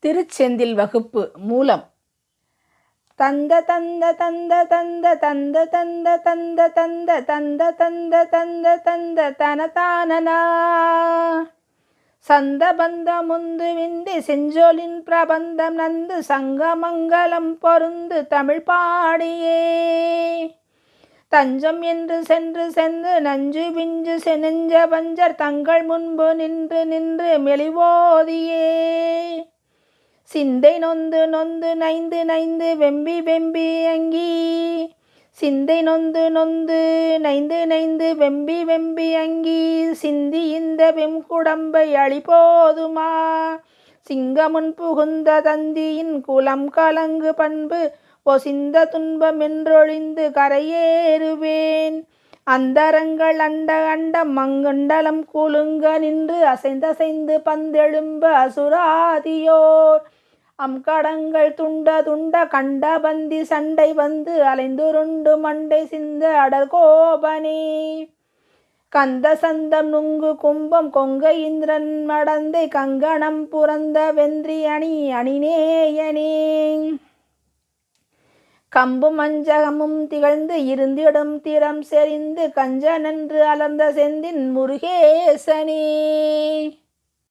திருச்செந்தில் வகுப்பு மூலம் தந்த தந்த தந்த தந்த தந்த தந்த தந்த தந்த தந்த தந்த தந்த தந்த தனதானனா சந்த பந்த முந்து விந்தி செஞ்சொலின் பிரபந்தம் நந்து சங்கமங்கலம் பொருந்து தமிழ் பாடியே தஞ்சம் என்று சென்று சென்று நஞ்சு விஞ்சு நெஞ்ச வஞ்சர் தங்கள் முன்பு நின்று நின்று மெலிவோதியே சிந்தை நொந்து நொந்து நைந்து நைந்து வெம்பி வெம்பி அங்கி சிந்தை நொந்து நொந்து நைந்து நைந்து வெம்பி வெம்பி அங்கி சிந்தி இந்த வெம்குடம்பை அழிபோதுமா சிங்கமுன் புகுந்த தந்தியின் குலம் கலங்கு பண்பு ஒசிந்த துன்பமென்றொழிந்து கரையேறுவேன் அந்தரங்கள் அண்ட அண்டம் மங்குண்டலம் குலுங்க நின்று அசைந்தசைந்து பந்தெழும்ப அசுராதியோர் கடங்கள் துண்ட துண்ட கண்ட பந்தி சண்டை வந்து அலைந்துருண்டு மண்டை சிந்த அடர்கோபனே கந்த சந்தம் நுங்கு கும்பம் கொங்க இந்திரன் மடந்தை கங்கணம் புரந்த வென்றி அணிநேயனே கம்பும் அஞ்சகமும் திகழ்ந்து இருந்திடும் திறம் செறிந்து கஞ்சனன்று அலர்ந்த செந்தின் முருகேசனே.